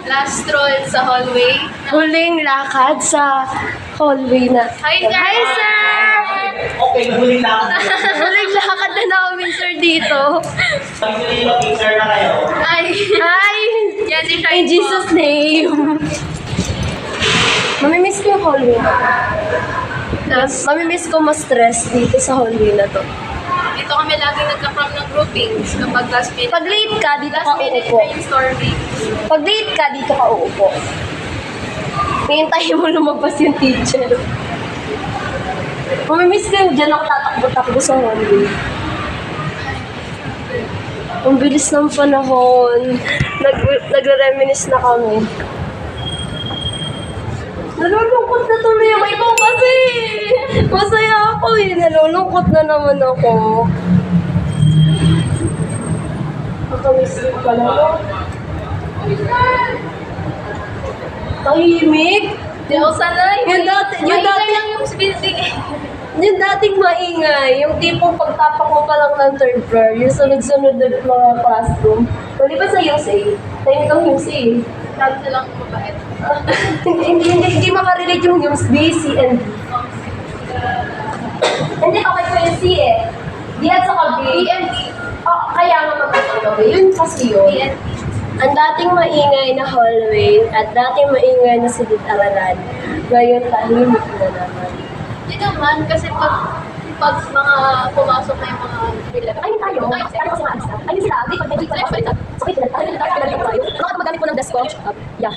Last stroll sa hallway. Huling lakad sa hallway na. Hi, sir! Hi, sir! Okay, huling lakad. Huling lakad na namin, sir, dito. Pag-tuloy mag-picture na kayo. Ay! Hi! Yan si Shine In Jesus' name. Mamimiss ko yung hallway na to. Mamimiss ko ma-stress dito sa hallway na to. Dito kami lagi nagka-from ng groupings kapag last minute. Pag late ka, dito ka Last minute uupo. brainstorming. Pag late ka, dito ka uupo. Hintayin mo lumabas yung teacher. Mamimiss ko yung dyan ako tatakbo-takbo sa hallway. Ang bilis ng panahon. Nagre-reminisce na kami. Nalulungkot na tuloy ako. Ikaw kasi. Masaya ako eh. Nalulungkot na naman ako. Nakamiss ko pala ako. Tahimik. Di ako sanay. Yung dati- lang yung building. Yung dating maingay, yung tipong pagtapak mo pa lang ng third floor, yung sunod-sunod na mga classroom. Mali ba sa UC? Tahimik ang UC eh. Lalo na lang mabait. Hindi makarelate yung B, C, and D. Hindi, okay po yung C eh. D at saka B. B and D. Oh, kaya nga magkakagawa. Yun kasi yun. B and D. Ang dating maingay na hallway at dating maingay na silid-aralan, ngayon tahimik na naman. Hindi naman, kasi pag mga pumasok na yung mga Ay, tayo. Tayo kasi maalis na. Ayun sila. Di, pag nag-check pa sila. Sakit sila. Tayo tayo. Nakakagamit ko ng desk ko. Yeah.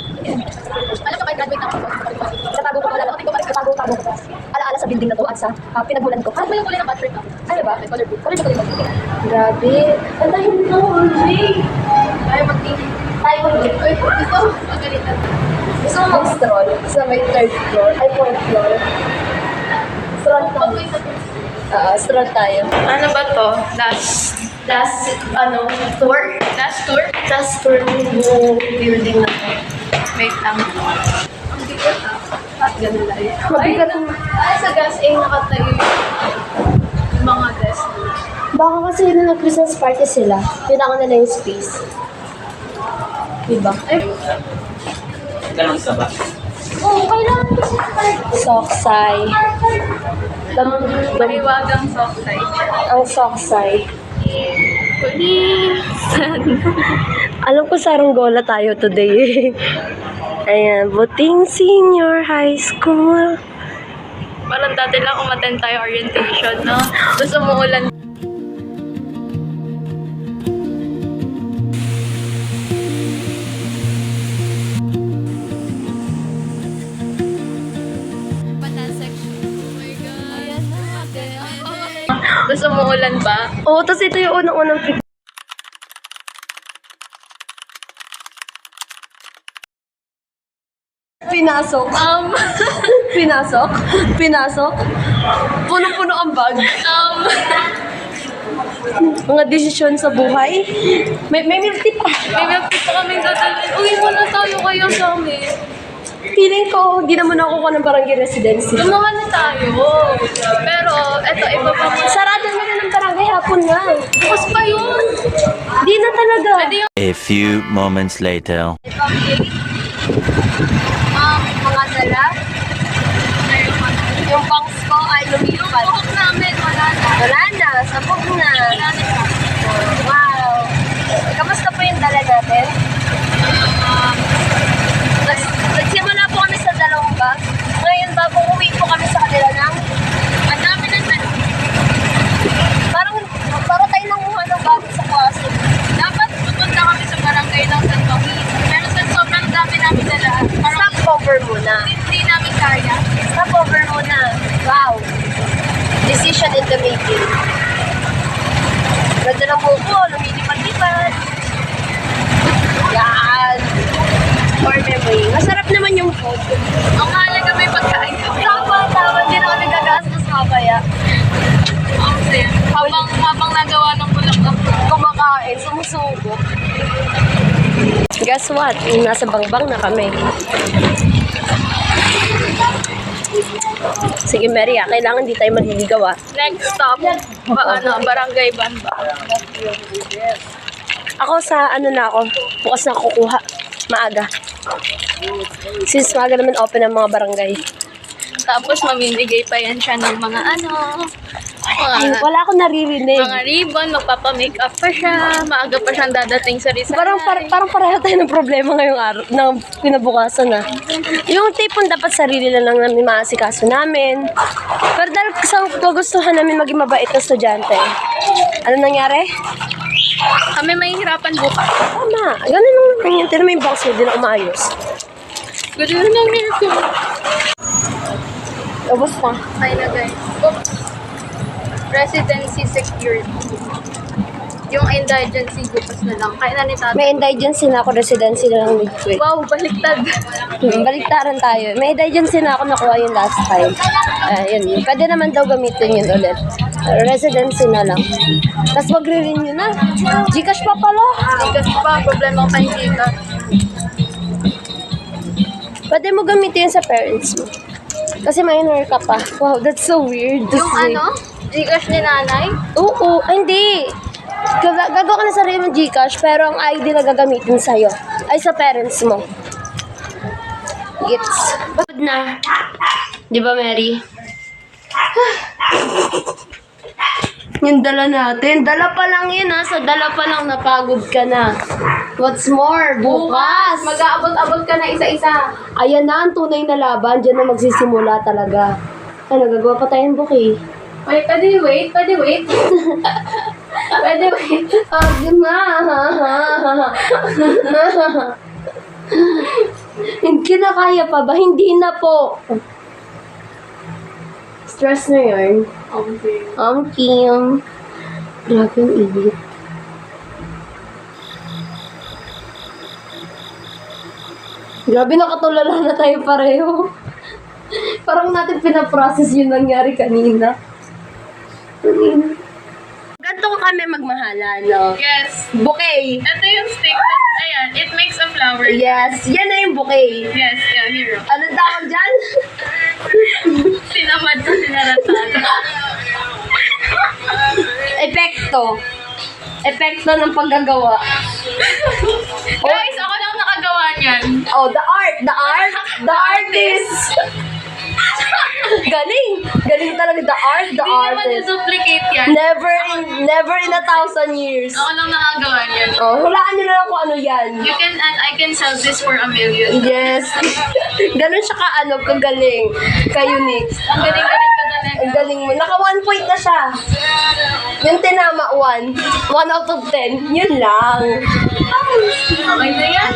alam mo, kahit graduate na ako. Katago ko pala. Katago ko. Alaala sa building na to at sa pinagmulan ko. Ano ba yung kulay ng battery ka? Ano ba? Color blue. Color blue. Grabe. Ang tahimik na hallway. Tayo mag-tingin. Tayo mag-check. Uy, gusto mo magalitan. Gusto mo mag-stroll sa may third floor? Ay, fourth floor. Stroll tayo. Stroll tayo. Ano ba to? Last tour? Last tour? Last tour ng buong building na to. Wait lang. Ang bigat ah. At ganun lang. Mabigat Ay, na. ay, sa gas A nakatayo yung mga desk. Baka kasi yun na Christmas party sila. Kailangan nila yung space. Diba? Ay, Ganun sa ba? Oo, kailangan kasi Soksay. mahiwagang soft side. Ang soksay. Alam ko sa Runggola tayo today. Ayan, Buting Senior High School. Parang dati lang umattend tayo orientation, no? Tapos umuulan. Tapos umuulan pa. Oo, tapos ito yung unang-unang Pinasok. Pinasok. Puno-puno ang bag. Mga desisyon sa buhay. May milk tea pa. May milk tea pa kaming dadalhin. Uy, wala tayo kayo sa amin. Feeling ko, hindi naman ako ng barangay residency. Gumawa na tayo. Pero, eto, iba pa mo. Sarado na rin ng barangay, hapon nga. Bukas pa yun. Di na talaga. Pwede yung A few moments later. Mga dala. Yung bangs ko ay lumipat. buhok namin. Wala na. Wala na, sabog na. Wow. Kamusta po yung dala natin? Nagsimula po kami sa dalawang bag. Ngayon, bagong uwi po kami sa kanila ng Ang dami na na. parang tayo nanguha ng bago sa klase. Dapat pupunta kami sa barangay ng San Joaquin. Pero sa sobrang dami namin dala. Parang Stop cover muna. hindi namin kaya. Stop cover muna. Wow. Decision in the making. Ganda ng buko, lumilipad-lipad. Yan. For memory. Masarap naman yung food. Ang halaga may pagkain kami. Tama. Hindi na kami gagastos mamaya. Kasi habang nagawa ng bulak Kumakain, sumusubo. Guess what? Nasa bangbang na kami. Sige, Maria, kailangan di tayo maliligaw ah. next stop, Barangay Banba. Ako sa ano na ako, bukas na kukuha. Maaga. Since maaga naman open ang mga barangay. Tapos mamimigay pa yan siya ng mga Ay, mga, wala akong naririnig. mga ribbon, magpapa-makeup pa siya, maaga pa siyang dadating sa Rizal. Parang pareho tayo ng problema ngayong araw, ng kinabukasan na. Yung tipong dapat sarili na lang namin maasikaso namin. Pero dahil sa kagustuhan namin maging mabait na estudyante, ano nangyari? Kami mahihirapan bukas. Tama, ganun lang naman yun. Tira mo yung box mo, di na umayos. Ganun lang nito. Ubus pa. Ay na guys. Residency secured. Yung indigency bukas na lang. Kaya na ni tatay. May indigency na ako, residency na lang midway. Wow, baliktad. Baliktaran tayo. May indigency na ako nakuha yung last time. Yun. Pwede naman daw gamitin yun ulit. Residency na lang. Tapos magre-renew na. Gcash pa pala. Kasi pa, problema ko kay Gcash. Pwede mo gamitin yun sa parents mo. Kasi minor ka pa. Wow, that's so weird. to Yung say. ano? Gcash ni nanay? Oo. Ay, hindi. Gagawa ka na sarili mong Gcash, pero ang ID na gagamitin sa'yo. Ay, sa parents mo. Gets. Good na. Di ba, Mary? Yung dala natin. Dala pa lang yun, ha? Sa dala pa lang napagod ka na. What's more? Bukas! Mag-aabot-abot ka na isa-isa. Ayan na, ang tunay na laban. Diyan na magsisimula talaga. Ano, gagawa pa tayong bouquet. Wait, pwede wait? Pwede wait? Pwede wait? Hindi na kaya pa ba? Hindi na po. Stress na yun. Okay. Kim. Grabe yung init. Grabe, nakatulala na tayo pareho. Parang natin pinaprocess yung nangyari kanina. Ganito ko kami magmahalan, no? Yes. Bouquet. Ito yung stick. Tapos, ayan, it makes a flower. Yes, yan na yung bouquet. Yes, yeah, hero. Ano tawag dyan? Sinamad ko sinaratado. Epekto. Epekto ng paggagawa. Guys, ako lang nakagawa niyan. Oh, the artist. Galing. Galing talaga, the Hindi naman artist. duplicate yan. Never in 1,000 years. Ako lang nakagawa niyan. Oh, hulaan nyo na lang kung ano yan. You can, and I can sell this for 1 million. Yes. Ganun siya kagaling. Ka-unique. Ang galing-galing ka talaga. Ang galing mo. Naka 1 point na siya. Yung tinama 1. 1 out of 10. Yun lang. Okay na yan.